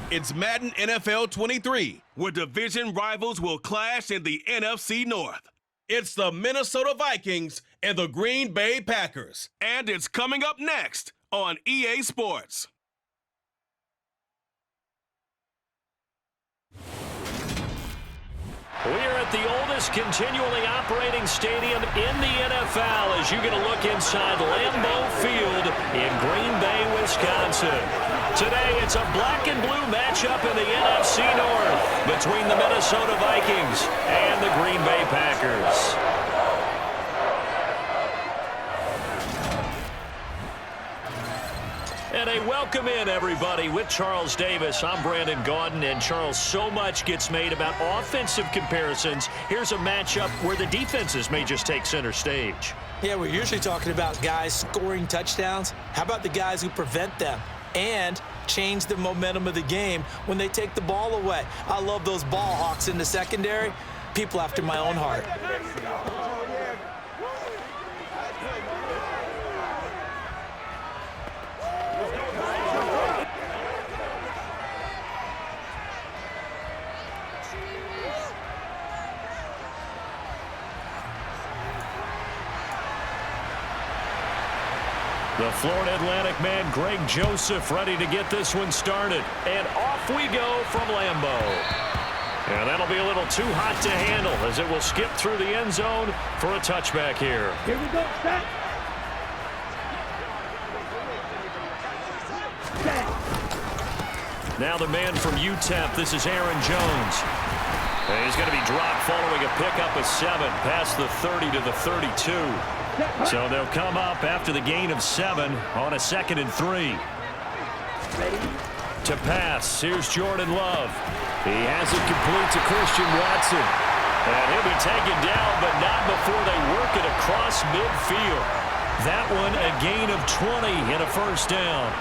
It's Madden NFL 23, where division rivals will clash in the NFC North. It's the Minnesota Vikings and the Green Bay Packers. And it's coming up next on EA Sports. We're at the oldest continually operating stadium in the NFL as you get a look inside Lambeau Field in Green Bay, Wisconsin. Today, it's a black and blue matchup in the NFC North between the Minnesota Vikings and the Green Bay Packers. And a welcome in, everybody, with Charles Davis. I'm Brandon Gaudin, and Charles, so much gets made about offensive comparisons. Here's a matchup where the defenses may just take center stage. Yeah, we're usually talking about guys scoring touchdowns. How about the guys who prevent them and change the momentum of the game when they take the ball away? I love those ball hawks in the secondary. People after my own heart. The Florida Atlantic man, Greg Joseph, ready to get this one started. And off we go from Lambeau. And that'll be a little too hot to handle as it will skip through the end zone for a touchback here. Here we go, set. Now the man from UTEP, this is Aaron Jones. And he's going to be dropped following a pickup of 7 past the 30 to the 32. So they'll come up after the gain of 7 on a 2nd and 3. To pass, here's Jordan Love. He has it complete to Christian Watson. And he'll be taken down, but not before they work it across midfield. That one a gain of 20 and a first down.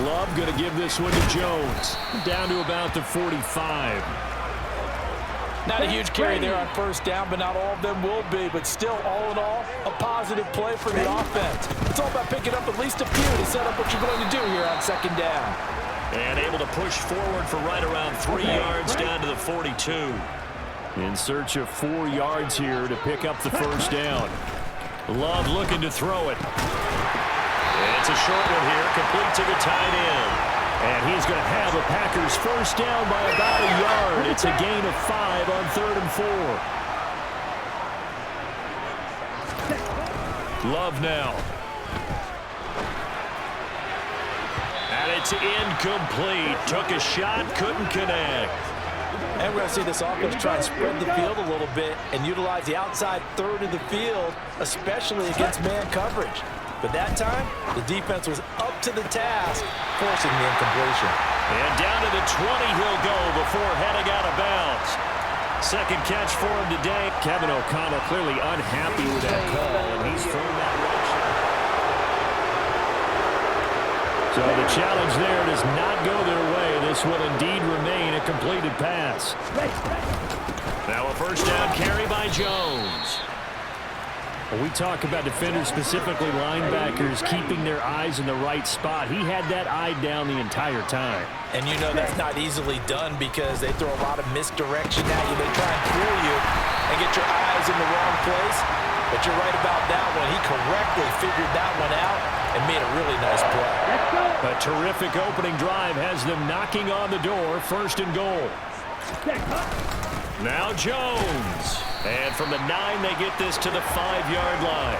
Love going to give this one to Jones. Down to about the 45. Not a huge carry there on first down, but not all of them will be. But still, all in all, a positive play for the offense. It's all about picking up at least a few to set up what you're going to do here on second down. And able to push forward for right around 3 yards down to the 42. In search of 4 yards here to pick up the first down. Love looking to throw it. It's a short one here, complete to the tight end. And he's going to have a Packers first down by about a yard. It's a gain of 5 on 3rd and 4. Love now. And it's incomplete. Took a shot, couldn't connect. And we're going to see this offense try and spread the field a little bit and utilize the outside third of the field, especially against man coverage. But that time, the defense was up to the task, forcing the incompletion. And down to the 20 he'll go before heading out of bounds. Second catch for him today. Kevin O'Connell clearly unhappy with that call, and he's thrown that direction. So the challenge there does not go their way. This will indeed remain a completed pass. Now a first down carry by Jones. When we talk about defenders, specifically linebackers, keeping their eyes in the right spot, he had that eye down the entire time. And you know that's not easily done because they throw a lot of misdirection at you. They try and fool you and get your eyes in the wrong place. But you're right about that one. He correctly figured that one out and made a really nice play. A terrific opening drive has them knocking on the door, 1st and goal. Now Jones. And from the 9, they get this to the 5-yard line.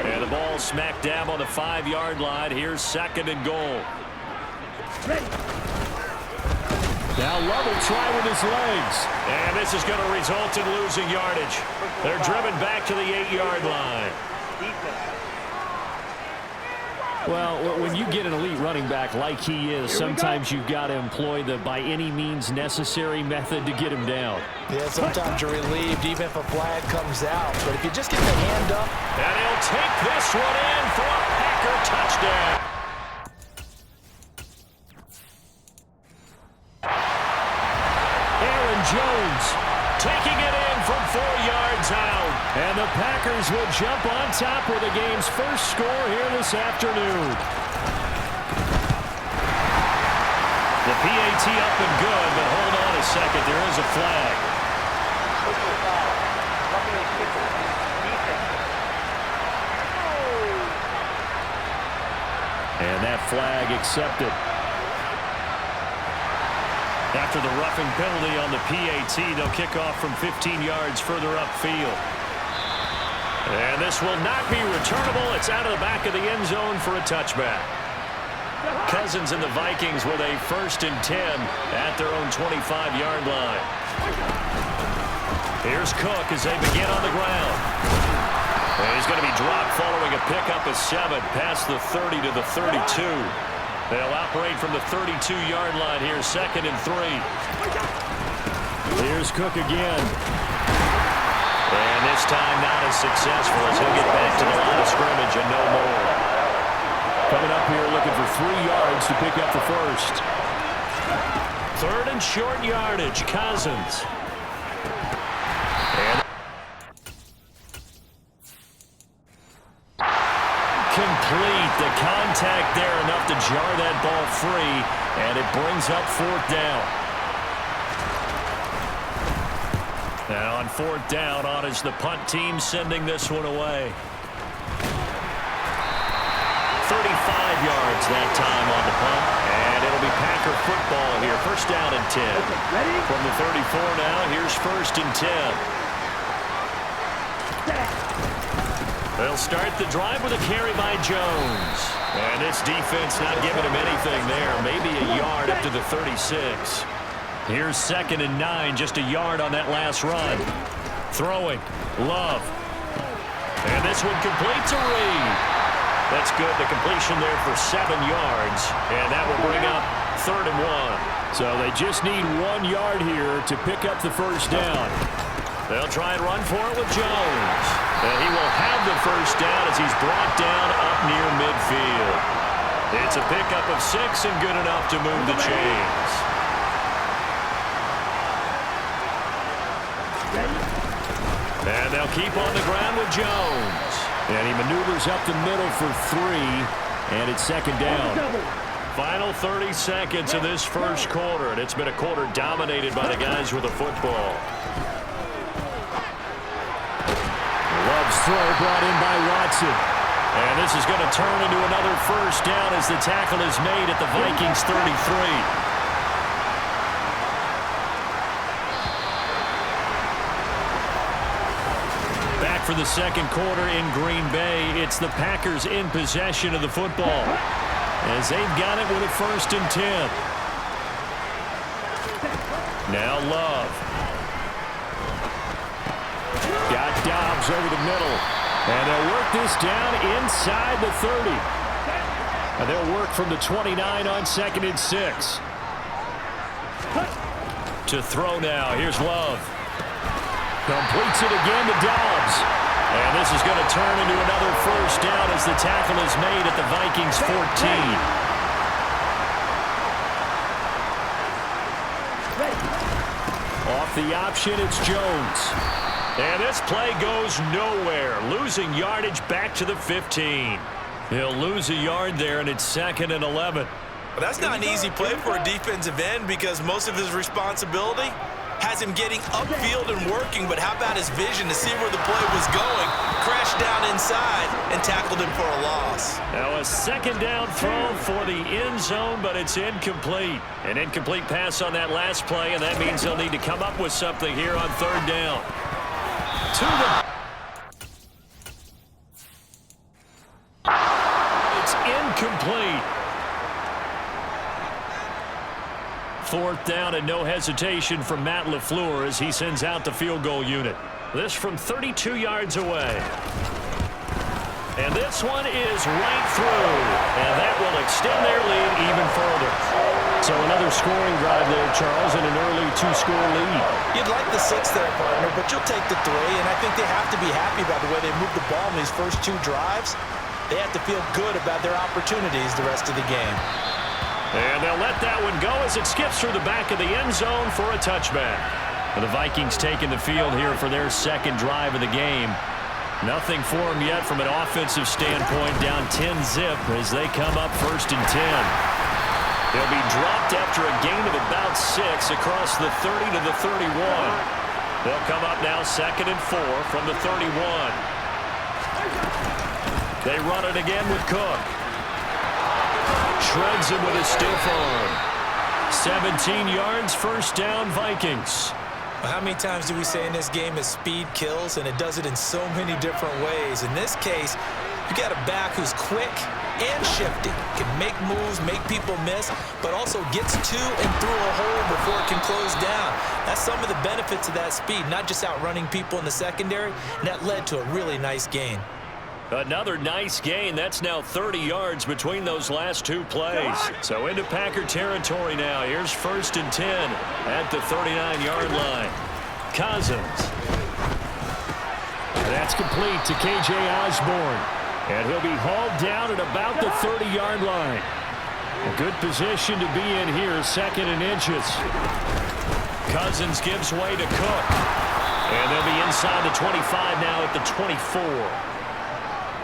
And the ball smack dab on the 5-yard line. Here's 2nd and goal. Now Love will try with his legs. And this is going to result in losing yardage. They're driven back to the 8-yard line. Well, when you get an elite running back like he is, sometimes you've got to employ the by any means necessary method to get him down. Yeah, sometimes you're relieved even if a flag comes out. But if you just get the hand up. And he'll take this one in for a Packer touchdown. Aaron Jones taking it in from 4 yards out. And the Packers will jump on top with the game's first score here this afternoon. PAT up and good, but hold on a second. There is a flag. And that flag accepted. After the roughing penalty on the PAT, they'll kick off from 15 yards further upfield. And this will not be returnable. It's out of the back of the end zone for a touchback. Cousins and the Vikings with a 1st and 10 at their own 25-yard line. Here's Cook as they begin on the ground. And he's going to be dropped following a pickup of 7 past the 30 to the 32. They'll operate from the 32-yard line here, 2nd and 3. Here's Cook again. And this time not as successful as he'll get back to the line of scrimmage and no more. Coming up here looking for 3 yards to pick up the first. 3rd and short yardage, Cousins. And complete. The contact there enough to jar that ball free, and it brings up 4th down. Now on 4th down, on is the punt team sending this one away. 35 yards that time on the punt, and it'll be Packer football here. 1st down and 10. From the 34 now, here's 1st and 10. They'll start the drive with a carry by Jones. And this defense not giving him anything there. Maybe a yard up to the 36. Here's 2nd and 9, just a yard on that last run. Throwing, Love. And this one completes a Reed. That's good. The completion there for 7 yards. And that will bring up 3rd and 1. So they just need 1 yard here to pick up the 1st down. They'll try and run for it with Jones. And he will have the 1st down as he's brought down up near midfield. It's a pickup of 6 and good enough to move the chains. And they'll keep on the ground with Jones. And he maneuvers up the middle for 3, and it's 2nd down. Final 30 seconds of this first quarter, and it's been a quarter dominated by the guys with the football. Love's throw brought in by Watson. And this is going to turn into another 1st down as the tackle is made at the Vikings 33. For the 2nd quarter in Green Bay, it's the Packers in possession of the football as they've got it with a 1st and 10. Now Love. Got Dobbs over the middle, and they'll work this down inside the 30. And they'll work from the 29 on 2nd and 6. To throw now, here's Love. Completes it again to Dobbs. And this is going to turn into another 1st down as the tackle is made at the Vikings 14. Off the option, it's Jones. And this play goes nowhere. Losing yardage back to the 15. He'll lose a yard there, and it's 2nd and 11. Well, that's not an easy play for a defensive end because most of his responsibility has him getting upfield and working, but how about his vision to see where the play was going, crashed down inside, and tackled him for a loss. Now a 2nd down throw for the end zone, but it's incomplete. An incomplete pass on that last play, and that means they'll need to come up with something here on 3rd down. It's incomplete. 4th down and no hesitation from Matt LaFleur as he sends out the field goal unit. This from 32 yards away. And this one is right through. And that will extend their lead even further. So another scoring drive there, Charles, and an early 2-score lead. You'd like the 6 there, partner, but you'll take the 3. And I think they have to be happy about the way they moved the ball in these first 2 drives. They have to feel good about their opportunities the rest of the game. And they'll let that one go as it skips through the back of the end zone for a touchback. And the Vikings taking the field here for their 2nd drive of the game. Nothing for them yet from an offensive standpoint, down 10-zip as they come up 1st and 10. He'll be dropped after a gain of about 6 across the 30 to the 31. They'll come up now 2nd and 4 from the 31. They run it again with Cook. Shreds him with a stiff arm. 17 yards, first down, Vikings. Well, how many times do we say in this game is speed kills, and it does it in so many different ways. In this case, you got a back who's quick and shifty, can make moves, make people miss, but also gets to and through a hole before it can close down. That's some of the benefits of that speed, not just outrunning people in the secondary, and that led to a really nice gain. Another nice gain. That's now 30 yards between those last 2 plays. So into Packer territory now. Here's 1st and 10 at the 39-yard line. Cousins. That's complete to K.J. Osborne. And he'll be hauled down at about the 30-yard line. A good position to be in here, 2nd and inches. Cousins gives way to Cook. And they'll be inside the 25 now at the 24.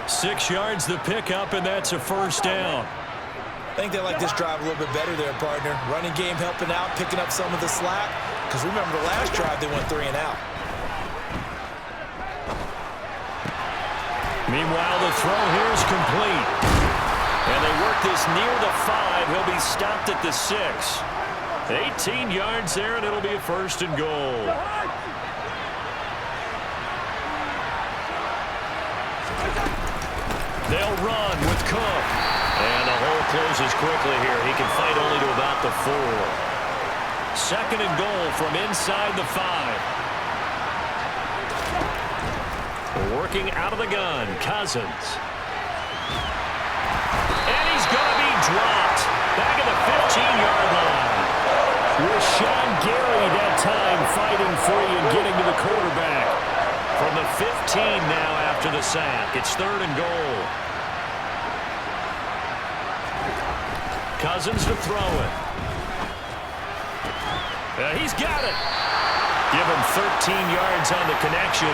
6 yards the pickup, and that's a first down. I think they like this drive a little bit better there, partner. Running game helping out, picking up some of the slack. Because remember the last drive, they went 3 and out. Meanwhile, the throw here is complete. And they work this near the 5. He'll be stopped at the 6. 18 yards there, and it'll be a 1st and goal. They'll run with Cook. And the hole closes quickly here. He can fight only to about the 4. 2nd and goal from inside the 5. Working out of the gun, Cousins. And he's going to be dropped. Back at the 15-yard line. Rashawn Gary that time fighting free and getting to the quarterback. From the 15 now after the sack. It's 3rd and goal. Cousins to throw it. He's got it. Give him 13 yards on the connection,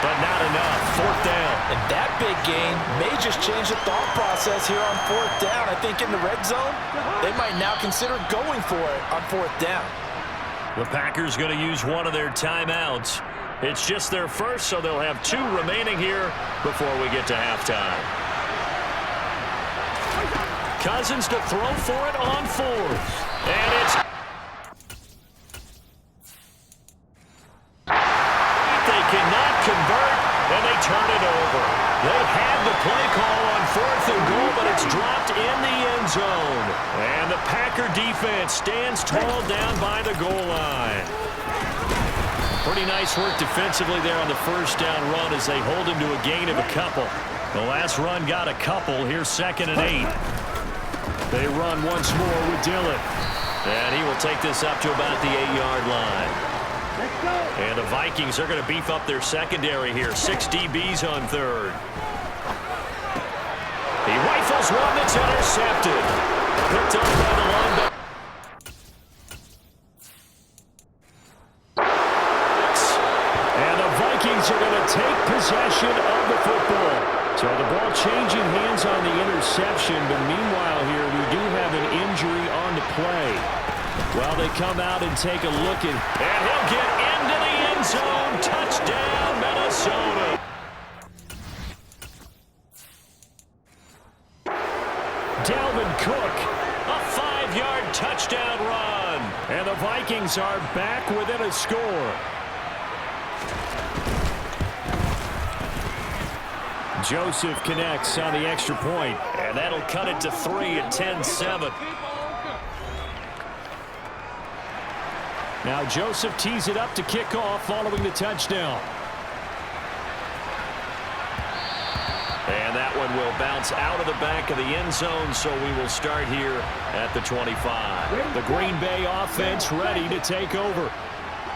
but not enough. 4th down. And that big gain may just change the thought process here on 4th down. I think in the red zone, they might now consider going for it on 4th down. The Packers going to use one of their timeouts. It's just their first, so they'll have 2 remaining here before we get to halftime. Cousins to throw for it on 4th. And it's... They cannot convert, and they turn it over. They had the play call on 4th and goal, but it's dropped in the end zone. And the Packer defense stands tall down by the goal line. Pretty nice work defensively there on the 1st down run as they hold him to a gain of a couple. The last run got a couple. Here's 2nd and 8. They run once more with Dillon. And he will take this up to about the 8-yard line. And the Vikings are going to beef up their secondary here. 6 DBs on 3rd. He rifles one that's intercepted. Picked up by the linebacker. And the Vikings are going to take possession of the football. So the ball changing hands on the interception, but meanwhile here we do have an injury on the play. Well, they come out and take a look at, and he'll get into the end zone. Touchdown, Minnesota. Dalvin Cook, a 5-yard touchdown run. And the Vikings are back within a score. Joseph connects on the extra point, and that'll cut it to 3 at 10-7. Now Joseph tees it up to kick off following the touchdown. And that one will bounce out of the back of the end zone, so we will start here at the 25. The Green Bay offense ready to take over.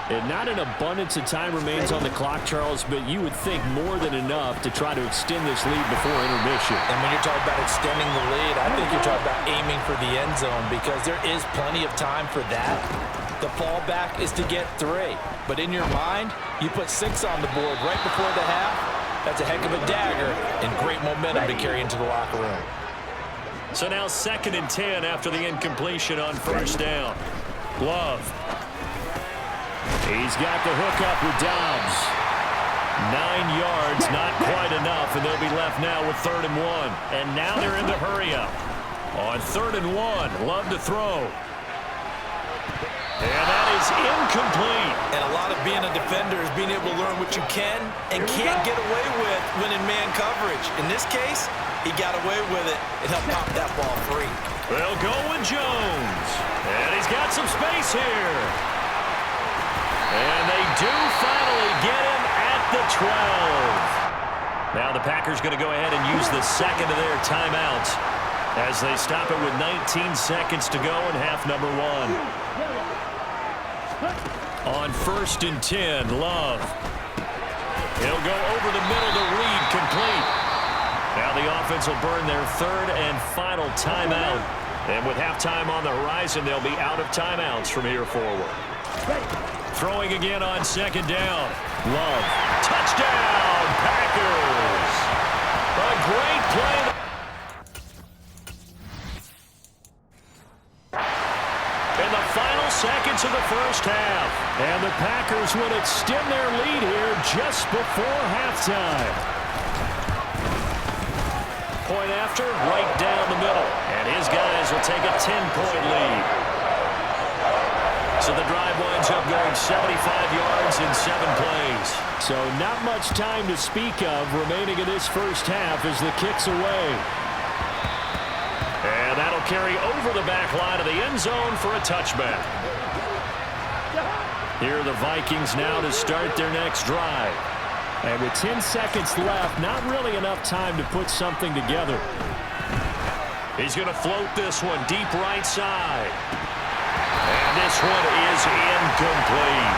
And not an abundance of time remains on the clock, Charles, but you would think more than enough to try to extend this lead before intermission. And when you're talking about extending the lead, I think you're talking about aiming for the end zone because there is plenty of time for that. The fallback is to get 3. But in your mind, you put 6 on the board right before the half. That's a heck of a dagger and great momentum to carry into the locker room. So now 2nd and 10 after the incompletion on first down. Love. He's got the hook up with Dobbs. 9 yards, not quite enough, and they'll be left now with 3rd and 1. And now they're in the hurry up. On 3rd and 1, Love to throw. And that is incomplete. And a lot of being a defender is being able to learn what you can and can't get away with when in man coverage. In this case, he got away with it and helped pop that ball free. They'll go with Jones. And he's got some space here. And they do finally get him at the 12. Now the Packers going to go ahead and use the second of their timeouts as they stop it with 19 seconds to go in half number 1. On 1st and 10, Love. He'll go over the middle to Reed, complete. Now the offense will burn their 3rd and final timeout. And with halftime on the horizon, they'll be out of timeouts from here forward. Throwing again on 2nd down. Love. Touchdown, Packers. A great play. In the final seconds of the first half. And the Packers would extend their lead here just before halftime. Point after, right down the middle. And his guys will take a 10-point lead. So the drive winds up going 75 yards in 7 plays. So not much time to speak of remaining in this first half as the kick's away. And that'll carry over the back line of the end zone for a touchback. Here are the Vikings now to start their next drive. And with 10 seconds left, not really enough time to put something together. He's going to float this one deep right side. And this one is incomplete.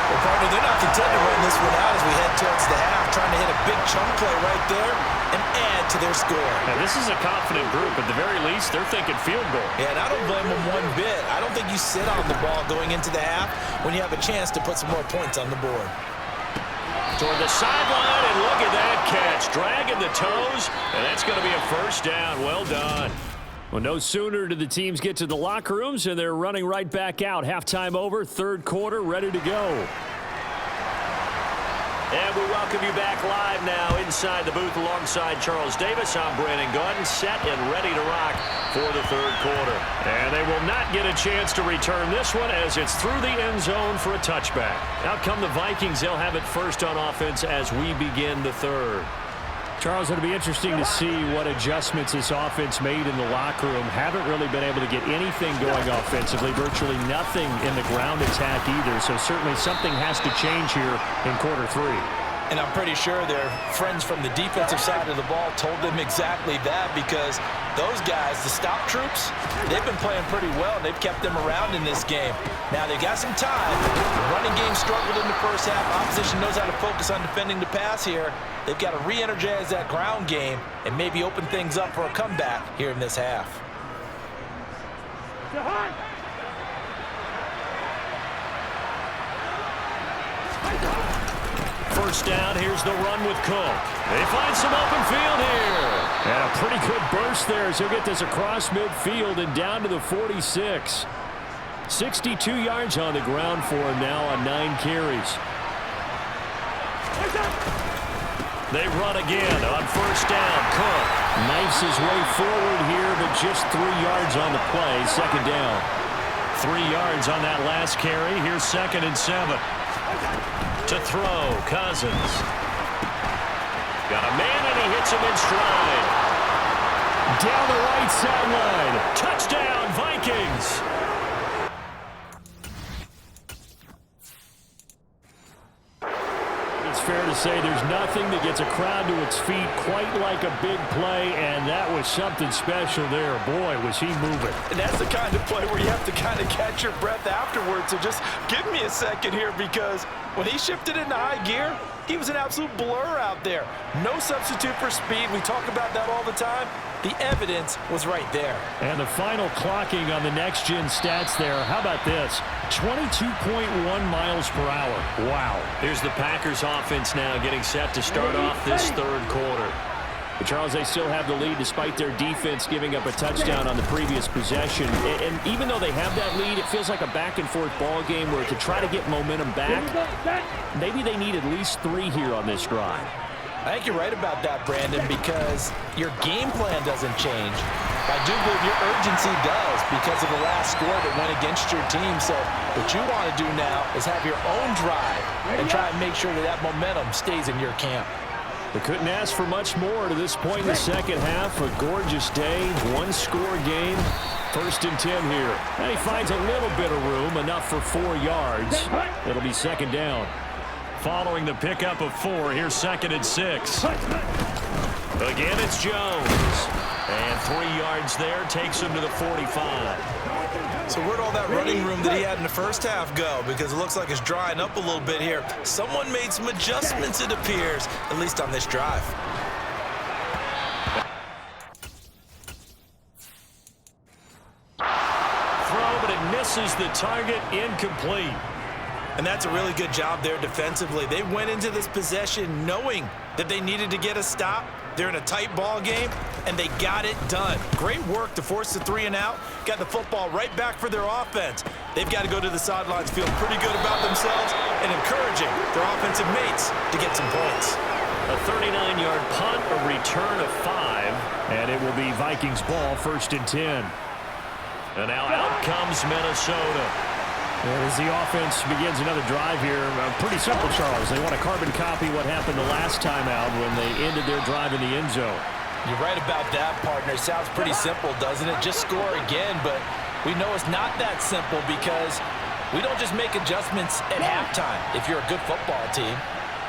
Well, partner, they're not content to run this one out as we head towards the half, trying to hit a big chunk play right there and add to their score. Now, this is a confident group. At the very least, they're thinking field goal. Yeah, and I don't blame them one bit. I don't think you sit on the ball going into the half when you have a chance to put some more points on the board. Toward the sideline, and look at that catch. Dragging the toes, and that's going to be a first down. Well done. Well, no sooner do the teams get to the locker rooms, and they're running right back out. Halftime over, 3rd quarter, ready to go. And we welcome you back live now inside the booth alongside Charles Davis. I'm Brandon Gordon, set and ready to rock for the 3rd quarter. And they will not get a chance to return this one as it's through the end zone for a touchback. Out come the Vikings. They'll have it first on offense as we begin the 3rd. Charles, it'll be interesting to see what adjustments this offense made in the locker room. Haven't really been able to get anything going offensively, virtually nothing in the ground attack either. So certainly something has to change here in quarter 3. And I'm pretty sure their friends from the defensive side of the ball told them exactly that, because those guys, the stop troops, they've been playing pretty well. They've kept them around in this game. Now, they've got some time. The running game struggled in the first half. Opposition knows how to focus on defending the pass here. They've got to re-energize that ground game and maybe open things up for a comeback here in this half. First down, here's the run with Cook. They find some open field here. And a pretty good burst there as he'll get this across midfield and down to the 46. 62 yards on the ground for him now on 9 carries. They run again on first down. Cook knifes his way forward here, but just 3 yards on the play. 2nd down. 3 yards on that last carry. Here's 2nd and 7. To throw, Cousins. Got a man, and he hits him in stride. Down the right sideline. Touchdown, Vikings. It's fair to say there's nothing that gets a crowd to its feet quite like a big play, and that was something special there. Boy, was he moving. And that's the kind of play where you have to kind of catch your breath afterwards. So just give me a second here, because when he shifted into high gear, he was an absolute blur out there. No substitute for speed. We talk about that all the time. The evidence was right there. And the final clocking on the next-gen stats there. How about this? 22.1 miles per hour. Wow. Here's the Packers offense now getting set to start off this 3rd quarter. But Charles, they still have the lead despite their defense giving up a touchdown on the previous possession. And even though they have that lead, it feels like a back-and-forth ball game where to try to get momentum back, maybe they need at least 3 here on this drive. I think you're right about that, Brandon, because your game plan doesn't change. I do believe your urgency does because of the last score that went against your team. So what you want to do now is have your own drive and try and make sure that that momentum stays in your camp. They couldn't ask for much more to this point in the second half. A gorgeous day, 1-score game. 1st and 10 here. And he finds a little bit of room, enough for 4 yards. It'll be 2nd down. Following the pickup of 4, here's 2nd and 6. Again, it's Jones. And 3 yards there takes him to the 45. So where'd all that running room that he had in the first half go? Because it looks like it's drying up a little bit here. Someone made some adjustments, it appears, at least on this drive. Throw, but it misses the target, incomplete. And that's a really good job there defensively. They went into this possession knowing that they needed to get a stop. They're in a tight ball game, and they got it done. Great work to force the 3 and out. Got the football right back for their offense. They've got to go to the sidelines feeling pretty good about themselves and encouraging their offensive mates to get some points. A 39-yard punt, a return of 5, and it will be Vikings ball, 1st and 10. And now out comes Minnesota. And as the offense begins another drive here, pretty simple, Charles. They want to carbon copy what happened the last time out when they ended their drive in the end zone. You're right about that, partner. Sounds pretty simple, doesn't it? Just score again, but we know it's not that simple because we don't just make adjustments at halftime if you're a good football team.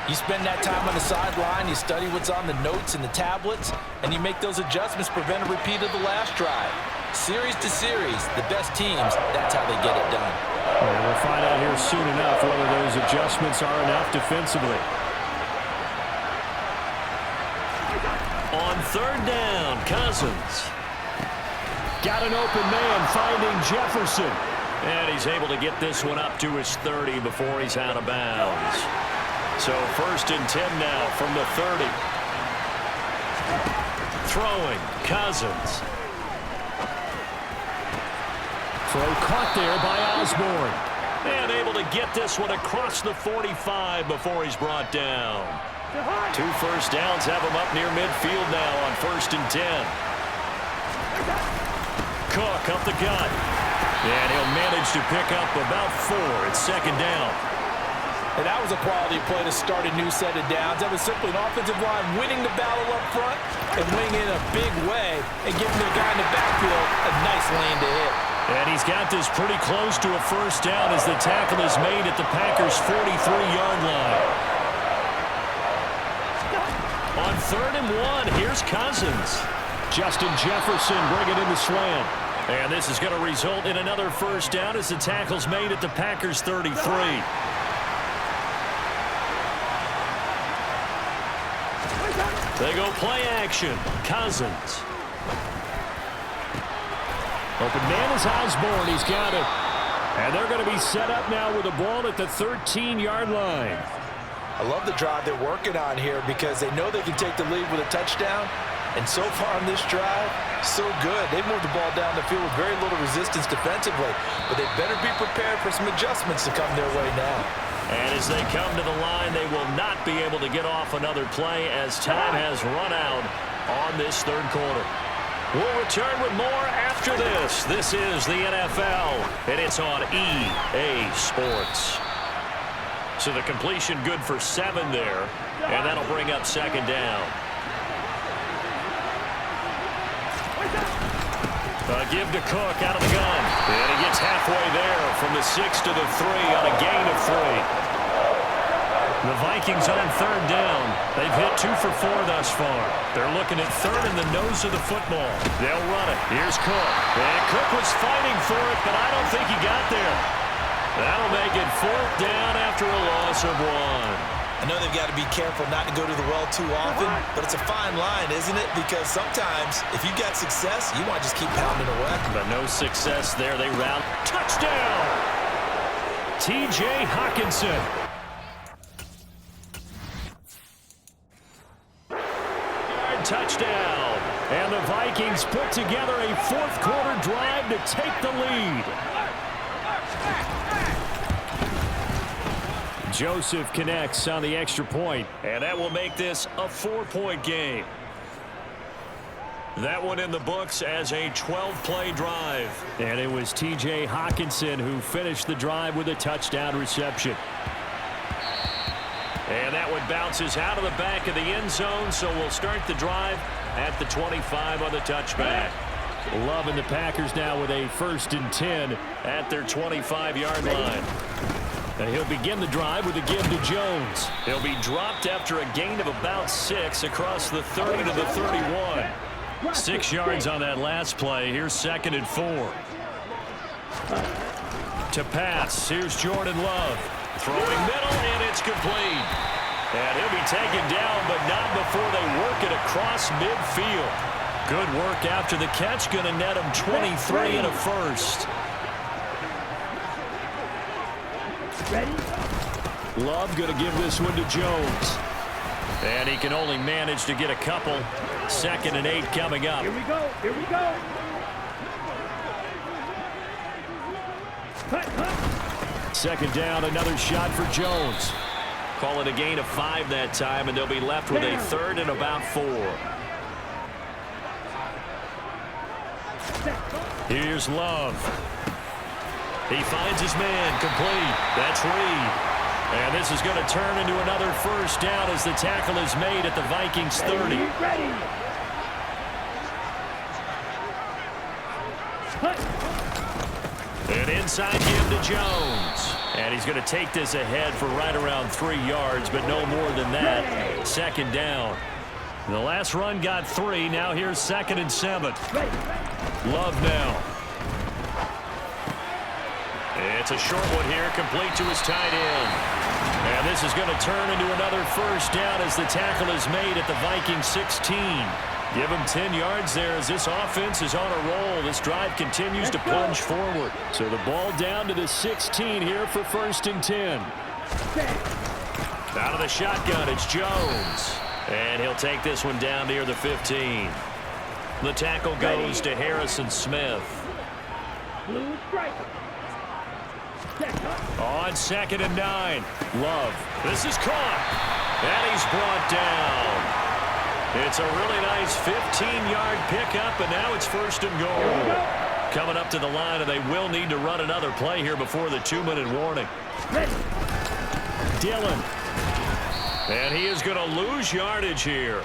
You spend that time on the sideline, you study what's on the notes and the tablets, and you make those adjustments, prevent a repeat of the last drive. Series to series, the best teams, that's how they get it done. Well, we'll find out here soon enough whether those adjustments are enough defensively. On 3rd down, Cousins. Got an open man finding Jefferson. And he's able to get this one up to his 30 before he's out of bounds. So 1st and 10 now from the 30. Throwing, Cousins. Throw caught there by Osborne. And able to get this one across the 45 before he's brought down. 2 first downs have him up near midfield now on 1st and 10. Cook up the gut. And he'll manage to pick up about 4. It's 2nd down. And that was a quality play to start a new set of downs. That was simply an offensive line winning the battle up front and winning in a big way and giving the guy in the backfield a nice lane to hit. And he's got this pretty close to a 1st down as the tackle is made at the Packers' 43-yard line. On 3rd and 1, here's Cousins. Justin Jefferson bringing in the slant. And this is going to result in another 1st down as the tackle's made at the Packers' 33. They go play action. Cousins. Open man is Osborne. He's got it. And they're going to be set up now with the ball at the 13-yard line. I love the drive they're working on here because they know they can take the lead with a touchdown. And so far on this drive, so good. They moved the ball down the field with very little resistance defensively. But they better be prepared for some adjustments to come their way now. And as they come to the line, they will not be able to get off another play as time has run out on this 3rd quarter. We'll return with more after this. This is the NFL, and it's on EA Sports. So the completion good for 7 there, and that'll bring up 2nd down. Give to Cook out of the gun. And he gets halfway there from the 6 to the 3 on a gain of 3. The Vikings on 3rd down. They've hit 2 for 4 thus far. They're looking at 3rd in the nose of the football. They'll run it. Here's Cook. And Cook was fighting for it, but I don't think he got there. That'll make it 4th down after a loss of 1. I know they've got to be careful not to go to the well too often, but it's a fine line, isn't it? Because sometimes, if you've got success, you want to just keep pounding away. But no success there. They round. Touchdown! T.J. Hockenson. touchdown. And the Vikings put together a fourth-quarter drive to take the lead. Joseph connects on the extra point, and that will make this a 4-point game. That one in the books as a 12-play drive. And it was T.J. Hawkinson who finished the drive with a touchdown reception. And that one bounces out of the back of the end zone, so we'll start the drive at the 25 on the touchback. Love and the Packers now with a 1st and 10 at their 25-yard line. And he'll begin the drive with a give to Jones. He'll be dropped after a gain of about 6 across the 30 to the 31. 6 yards on that last play. Here's 2nd and 4. To pass, here's Jordan Love. Throwing middle, and it's complete. And he'll be taken down, but not before they work it across midfield. Good work after the catch. Going to net him 23 and a first. Love going to give this one to Jones. And he can only manage to get a couple. 2nd and 8 coming up. Here we go. Here we go. Second down, another shot for Jones. Call it a gain of 5 that time, and they'll be left with a 3rd and about 4. Here's Love. He finds his man, complete. That's Reed. And this is going to turn into another first down as the tackle is made at the Vikings 30. And inside give to Jones. And he's going to take this ahead for right around 3 yards, but no more than that. 2nd down. The last run got 3. Now here's 2nd and 7. Love now. It's a short one here, complete to his tight end. And this is going to turn into another first down as the tackle is made at the Vikings 16. Give him 10 yards there as this offense is on a roll. This drive continues to plunge forward. So the ball down to the 16 here for 1st and 10. Out of the shotgun, it's Jones. And he'll take this one down near the 15. The tackle goes to Harrison Smith. On 2nd and 9. Love. This is caught. And he's brought down. It's a really nice 15-yard pickup, and now it's 1st and goal. Coming up to the line, and they will need to run another play here before the 2-minute warning. Dillon. And he is going to lose yardage here.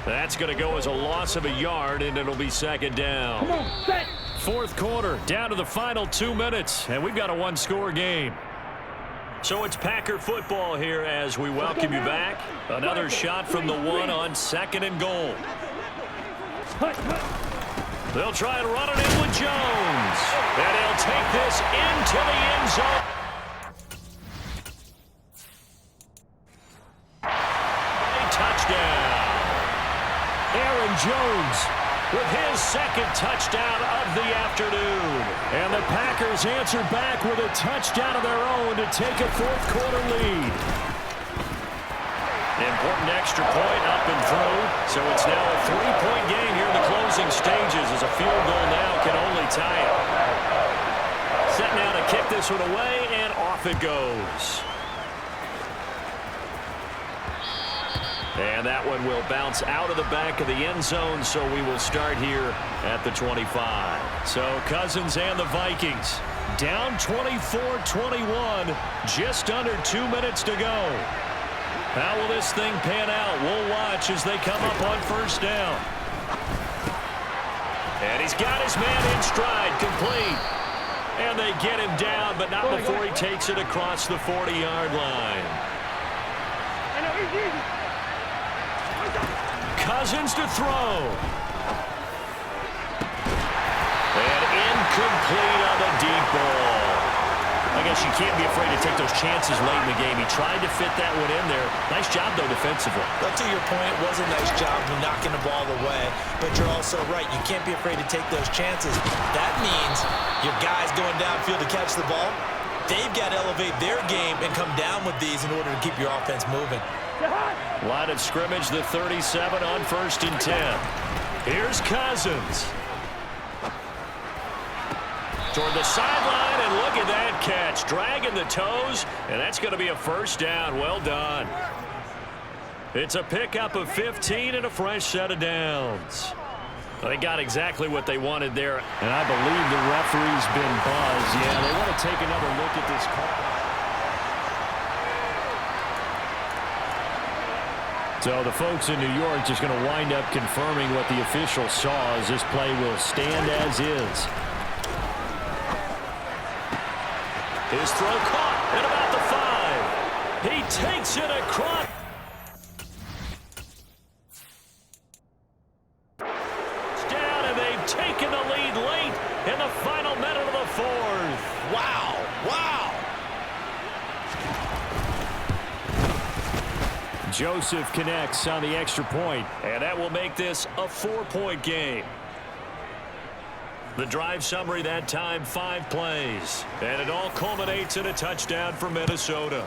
That's going to go as a loss of a yard, and it'll be 2nd down. 4th quarter, down to the final 2 minutes, and we've got a 1-score game. So it's Packer football here as we welcome you back. Another shot from the 1 on 2nd and goal. They'll try and run it in with Jones. And he'll take this into the end zone. A touchdown. Aaron Jones with his 2nd touchdown of the afternoon. And the Packers answer back with a touchdown of their own to take a 4th quarter lead. Important extra point up and through. So it's now a 3-point game here in the closing stages as a field goal now can only tie it. Set now to kick this one away, and off it goes. And that one will bounce out of the back of the end zone, so we will start here at the 25. So Cousins and the Vikings down 24-21, just under 2 minutes to go. How will this thing pan out? We'll watch as they come up on 1st down. And he's got his man in stride, complete. And they get him down, but not before he takes it across the 40-yard line. Cousins to throw. And incomplete on the deep ball. I guess you can't be afraid to take those chances late in the game. He tried to fit that one in there. Nice job, though, defensively. But to your point, it was a nice job of knocking the ball away. But you're also right. You can't be afraid to take those chances. That means your guys going downfield to catch the ball, they've got to elevate their game and come down with these in order to keep your offense moving. Line of scrimmage, the 37 on 1st and 10. Here's Cousins. Toward the sideline, and look at that catch. Dragging the toes, and that's going to be a first down. Well done. It's a pickup of 15 and a fresh set of downs. They got exactly what they wanted there. And I believe the referee's been buzzed. Yeah, they want to take another look at this call. So the folks in New York just going to wind up confirming what the official saw, as this play will stand as is. His throw caught at about the 5. He takes it across. It's down, and they've taken the lead late in the final minute of the 4th. Wow. Wow. Joseph connects on the extra point, and that will make this a 4-point game. The drive summary that time, 5 plays. And it all culminates in a touchdown for Minnesota.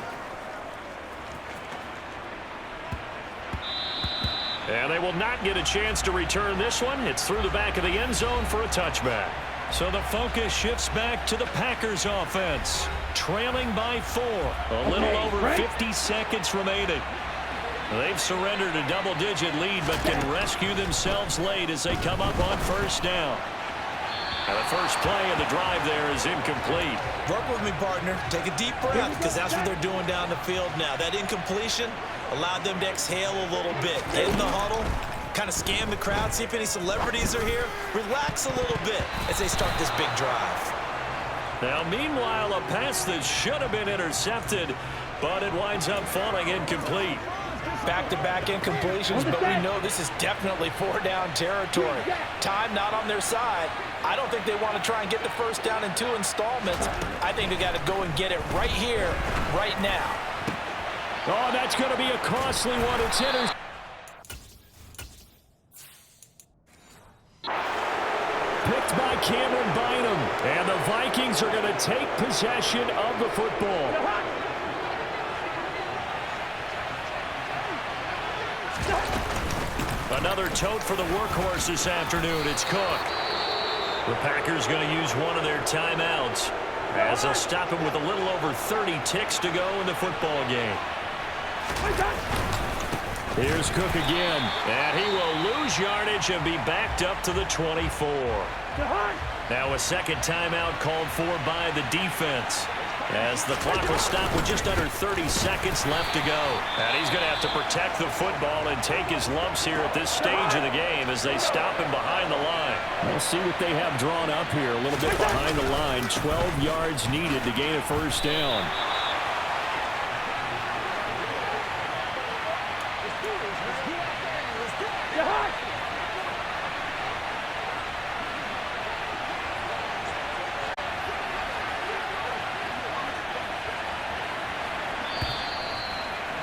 And they will not get a chance to return this one. It's through the back of the end zone for a touchback. So the focus shifts back to the Packers offense. Trailing by 4. A little over 50 seconds remaining. They've surrendered a double-digit lead, but can rescue themselves late as they come up on 1st down. And the first play of the drive there is incomplete. Work with me, partner. Take a deep breath, because that's what they're doing down the field now. That incompletion allowed them to exhale a little bit. Get in the huddle, kind of scan the crowd, see if any celebrities are here. Relax a little bit as they start this big drive. Now, meanwhile, a pass that should have been intercepted, but it winds up falling incomplete. Back-to-back incompletions, but we know this is definitely 4-down territory. Time not on their side. I don't think they want to try and get the first down in 2 installments. I think they got to go and get it right here, right now. Oh, that's going to be a costly one. It's intercepted. Picked by Cameron Bynum. And the Vikings are going to take possession of the football. Another tote for the workhorse this afternoon. It's Cook. The Packers going to use one of their timeouts as they'll stop him with a little over 30 ticks to go in the football game. Here's Cook again, and he will lose yardage and be backed up to the 24. Now a second timeout called for by the defense, as the clock will stop with just under 30 seconds left to go. And he's going to have to protect the football and take his lumps here at this stage of the game as they stop him behind the line. We'll see what they have drawn up here. A little bit behind the line. 12 yards needed to gain a first down.